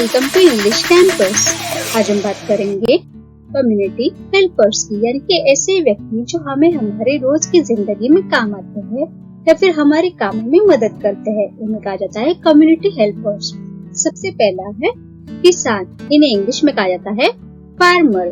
Welcome to English campus. आज हम बात करेंगे कम्युनिटी हेल्पर्स की, यानी कि ऐसे व्यक्ति जो हमें हमारे रोज की जिंदगी में काम आते हैं या फिर हमारे कामों में मदद करते हैं। उन्हें कहा जाता है कम्युनिटी हेल्पर्स। सबसे पहला है किसान, इन्हें इंग्लिश में कहा जाता है फार्मर।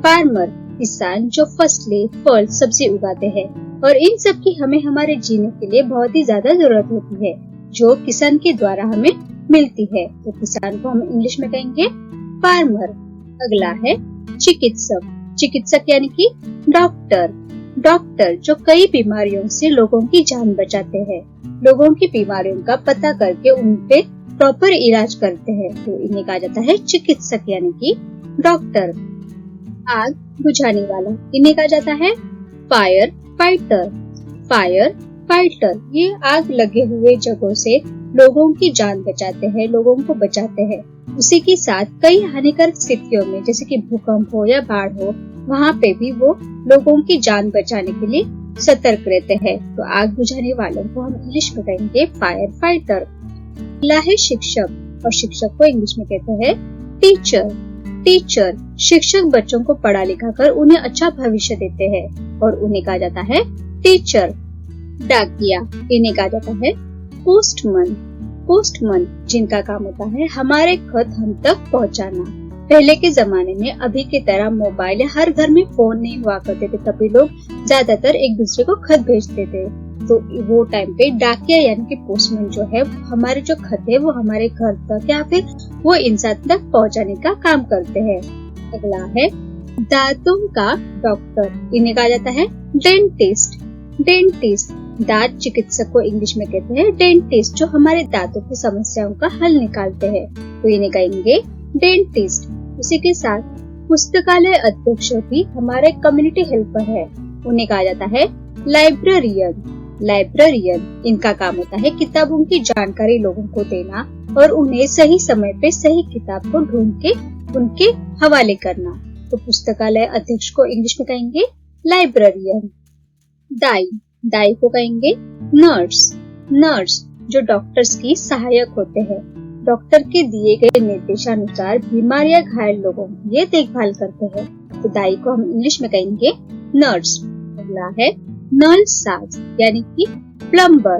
फार्मर किसान जो फसलें, फल, सब्जी उगाते हैं और इन सब की हमें हमारे जीने के लिए बहुत ही ज्यादा जरूरत होती है, जो किसान के द्वारा हमें मिलती है। तो किसान को हम इंग्लिश में कहेंगे फार्मर। अगला है चिकित्सक। चिकित्सक यानी कि डॉक्टर। डॉक्टर जो कई बीमारियों से लोगों की जान बचाते हैं, लोगों की बीमारियों का पता करके उन पे प्रॉपर इलाज करते हैं, तो इन्हें कहा जाता है चिकित्सक यानी कि डॉक्टर। आग बुझाने वाला, इन्हें कहा जाता है फायर फाइटर। फायर फाइटर ये आग लगे हुए जगहों से लोगों की जान बचाते हैं, लोगों को बचाते हैं। उसी के साथ कई हानिकारक स्थितियों में, जैसे कि भूकंप हो या बाढ़ हो, वहाँ पे भी वो लोगों की जान बचाने के लिए सतर्क रहते हैं। तो आग बुझाने वालों को हम इंग्लिश में कहेंगे फायर फाइटर। अगला है शिक्षक, और शिक्षक को इंग्लिश में कहते हैं टीचर। टीचर शिक्षक बच्चों को पढ़ा लिखा कर उन्हें अच्छा भविष्य देते हैं और उन्हें कहा जाता है टीचर। डाकिया, इन्हें कहा जाता है पोस्टमैन। पोस्टमैन जिनका काम होता है हमारे खत हम तक पहुंचाना। पहले के जमाने में अभी की तरह मोबाइल या हर घर में फोन नहीं हुआ करते थे, तभी लोग ज्यादातर एक दूसरे को खत भेजते थे। तो वो टाइम पे डाकिया यानी कि पोस्टमैन जो है हमारे जो खत है वो हमारे घर तक या फिर वो इंसान तक पहुंचाने का काम करते हैं। अगला है दांतों का डॉक्टर, इन्हें कहा जाता है डेंटिस्ट। डेंटिस्ट दांत चिकित्सक को इंग्लिश में कहते हैं डेंटिस्ट, जो हमारे दांतों की समस्याओं का हल निकालते हैं, तो इन्हें कहेंगे डेंटिस्ट। उसी के साथ पुस्तकालय अध्यक्ष भी हमारे कम्युनिटी हेल्पर है, उन्हें कहा जाता है लाइब्रेरियन। लाइब्रेरियन इनका काम होता है किताबों की जानकारी लोगों को देना और उन्हें सही समय पे सही किताब को ढूंढ के उनके हवाले करना। तो पुस्तकालय अध्यक्ष को इंग्लिश में कहेंगे लाइब्रेरियन। दाई, दाई को कहेंगे नर्स। नर्स जो डॉक्टर्स की सहायक होते हैं, डॉक्टर के दिए गए निर्देशानुसार बीमार या घायल लोगों की ये देखभाल करते हैं, तो दाई को हम इंग्लिश में कहेंगे नर्स। अगला है नल साज यानी कि प्लम्बर।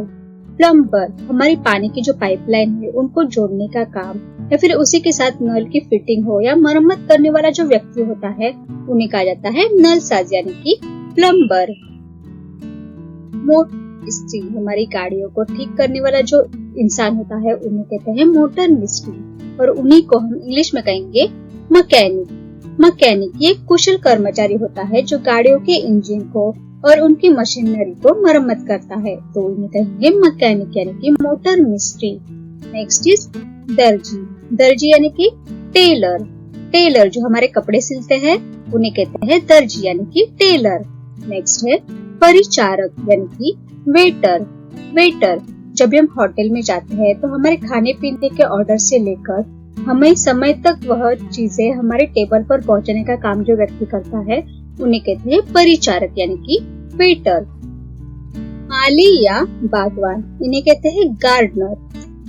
प्लम्बर हमारी पानी की जो पाइपलाइन है उनको जोड़ने का काम, या फिर उसी के साथ नल की फिटिंग हो या मरम्मत करने वाला जो व्यक्ति होता है उन्हें कहा जाता है नल साज यानी कि प्लम्बर। मोटर मिस्त्री हमारी गाड़ियों को ठीक करने वाला जो इंसान होता है उन्हें कहते हैं मोटर मिस्त्री, और उन्हीं को हम इंग्लिश में कहेंगे मैकेनिक। मैकेनिक ये कुशल कर्मचारी होता है जो गाड़ियों के इंजन को और उनकी मशीनरी को मरम्मत करता है, तो उन्हें कहेंगे मैकेनिक यानी कि मोटर मिस्त्री। नेक्स्ट इज दर्जी। दर्जी यानी कि टेलर। टेलर जो हमारे कपड़े सिलते हैं उन्हें कहते हैं दर्जी यानी कि टेलर। नेक्स्ट है परिचारक यानी कि वेटर। वेटर जब हम होटल में जाते हैं तो हमारे खाने पीने के ऑर्डर से लेकर हमें समय तक वह चीजें हमारे टेबल पर पहुंचाने का काम जो व्यक्ति करता है उन्हें कहते हैं परिचारक यानी कि वेटर। माली या बागवान, इन्हें कहते हैं गार्डनर।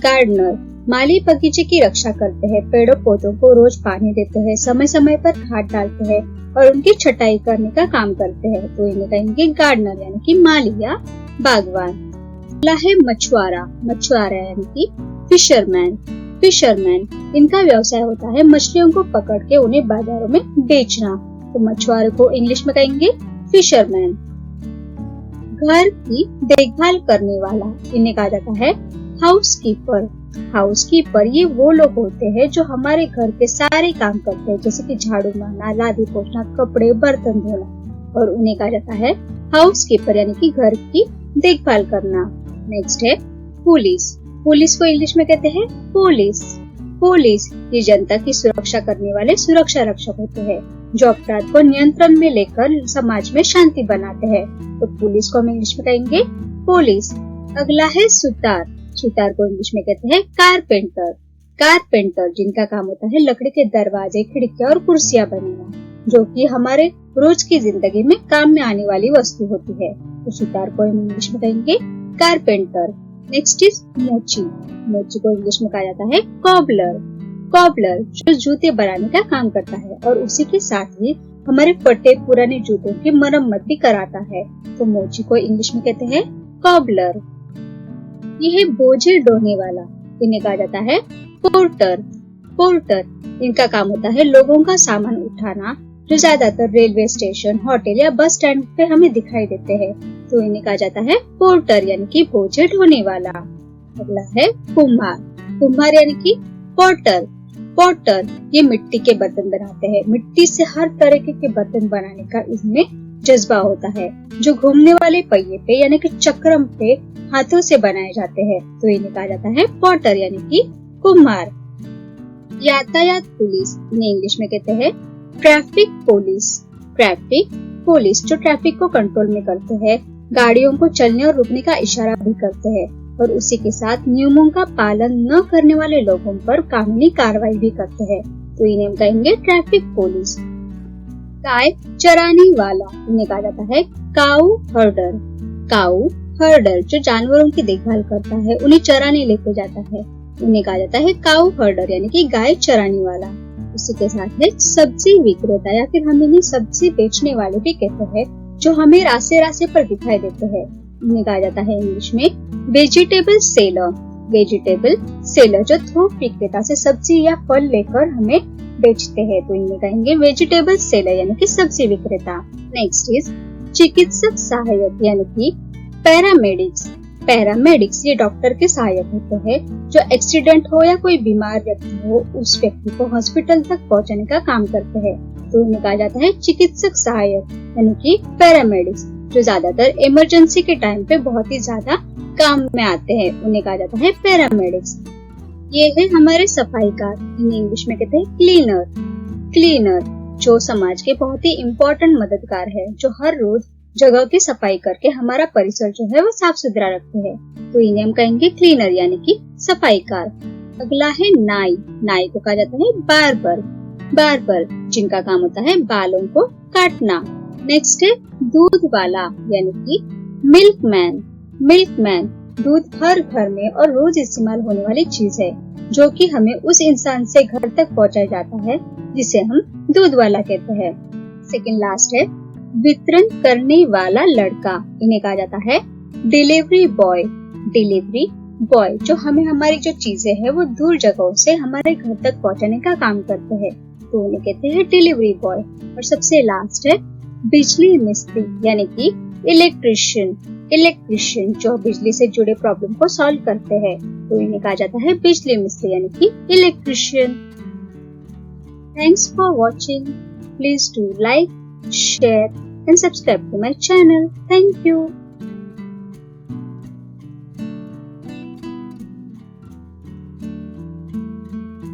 गार्डनर माली बगीचे की रक्षा करते हैं, पेड़ों पौधों को रोज पानी देते हैं, समय समय पर खाद डालते हैं और उनकी छटाई करने का काम करते हैं, तो इन्हें कहेंगे गार्डनर यानी कि माली या बागवान। अगला है मछुआरा। मछुआरा यानी कि फिशरमैन। फिशरमैन इनका व्यवसाय होता है मछलियों को पकड़ के उन्हें बाजारों में बेचना, तो मछुआरे को इंग्लिश में कहेंगे फिशरमैन। घर की देखभाल करने वाला, इन्हें कहा जाता है हाउसकीपर। हाउसकीपर ये वो लोग होते हैं जो हमारे घर के सारे काम करते हैं, जैसे कि झाड़ू मारना, लादी पोछना, कपड़े, बर्तन धोना, और उन्हें कहा जाता है हाउसकीपर यानी कि घर की देखभाल करना। नेक्स्ट है पुलिस। पुलिस को इंग्लिश में कहते हैं पुलिस। पुलिस ये जनता की सुरक्षा करने वाले सुरक्षा रक्षक होते हैं, जो अपराध को नियंत्रण में लेकर समाज में शांति बनाते हैं, तो पुलिस को हम इंग्लिश में कहेंगे पुलिस। अगला है सुतार। सुतार को इंग्लिश में कहते हैं कारपेंटर। कारपेंटर जिनका काम होता है लकड़ी के दरवाजे, खिड़कियां और कुर्सियां बनाना, जो कि हमारे रोज की जिंदगी में काम में आने वाली वस्तु होती है, तो सुतार को हम इंग्लिश में कहेंगे कारपेंटर। नेक्स्ट इज मोची। मोची को इंग्लिश में कहा जाता है कॉबलर। कॉबलर जो जूते बनाने का काम करता है और उसी के साथ ही हमारे फटे पुराने जूतों की मरम्मत भी कराता है। तो मोची को इंग्लिश में कहते हैं कॉबलर। यह है बोझे ढोने वाला, इन्हें कहा जाता है पोर्टर। पोर्टर इनका काम होता है लोगों का सामान उठाना, जो ज्यादातर रेलवे स्टेशन, होटल या बस स्टैंड पे हमें दिखाई देते हैं। तो इन्हें कहा जाता है पोर्टर यानी कि बोझे ढोने वाला। अगला है कुम्हार। कुम्हार यानी कि पोर्टर। पोर्टर ये मिट्टी के बर्तन बनाते हैं। मिट्टी से हर तरह के बर्तन बनाने का इसमें जज्बा होता है, जो घूमने वाले पहिए पे यानी कि चक्रम पे हाथों से बनाए जाते हैं। तो इन्हें कहा जाता है पोर्टर यानी कि कुम्हार। यातायात पुलिस, इन्हें इंग्लिश में कहते हैं ट्रैफिक पुलिस। ट्रैफिक पुलिस जो ट्रैफिक को कंट्रोल में करते हैं, गाड़ियों को चलने और रुकने का इशारा भी करते हैं और उसी के साथ नियमों का पालन न करने वाले लोगों पर कानूनी कार्रवाई भी करते हैं। तो इन्हें कहेंगे ट्रैफिक पुलिस। गाय चराने वाला, इन्हें कहा जाता है काऊ हर्डर। काऊ हर्डर जो जानवरों की देखभाल करता है, उन्हें चराने लेके जाता है, उन्हें कहा जाता है काऊ हर्डर यानी कि गाय चराने वाला। उसी के साथ है सब्जी विक्रेता या फिर हम इन्हें सब्जी बेचने वाले भी कहते हैं, जो हमें रास्ते रास्ते पर दिखाई देते हैं। इन्हें कहा जाता है इंग्लिश में वेजिटेबल सेलर। वेजिटेबल सेलर जो थोक विक्रेता से सब्जी या फल लेकर हमें बेचते हैं। तो इन्हें कहेंगे वेजिटेबल सेलर यानी कि सब्जी विक्रेता। नेक्स्ट इज चिकित्सक सहायक यानी कि पैरामेडिक्स। पैरामेडिक्स ये डॉक्टर के सहायक होते हैं, जो एक्सीडेंट हो या कोई बीमार व्यक्ति हो, उस व्यक्ति को हॉस्पिटल तक पहुंचाने का काम करते हैं। तो इन्हें कहा जाता है चिकित्सक सहायक यानी कि पैरामेडिक्स, जो ज्यादातर इमरजेंसी के टाइम पे बहुत ही ज्यादा काम में आते हैं। उन्हें कहा जाता है पैरामेडिक्स। ये है हमारे सफाईकार, इन्हें इंग्लिश में कहते हैं क्लीनर। क्लीनर जो समाज के बहुत ही इम्पोर्टेंट मददगार है, जो हर रोज जगह की सफाई करके हमारा परिसर जो है वो साफ सुथरा रखते हैं। तो इन्हें हम कहेंगे क्लीनर यानी कि सफाईकार। अगला है नाई। नाई को कहा जाता है बार्बर। बार्बर जिनका काम होता है बालों को काटना। नेक्स्ट है दूध वाला यानी कि मिल्कमैन। मिल्कमैन दूध हर घर में और रोज इस्तेमाल होने वाली चीज है, जो कि हमें उस इंसान से घर तक पहुंचाया जाता है जिसे हम दूध वाला कहते हैं। सेकंड लास्ट है वितरण करने वाला लड़का, इन्हें कहा जाता है डिलीवरी बॉय। डिलीवरी बॉय जो हमें हमारी जो चीजें हैं वो दूर जगहों से हमारे घर तक पहुंचाने का काम करते हैं। तो उन्हें कहते हैं डिलीवरी बॉय। और सबसे लास्ट है बिजली मिस्त्री यानी कि इलेक्ट्रिशियन। इलेक्ट्रिशियन जो बिजली से जुड़े प्रॉब्लम को सॉल्व करते हैं। तो इन्हें कहा जाता है बिजली मिस्त्री यानी कि electrician. Thanks for watching. Please do like, share and subscribe to my channel. Thank you.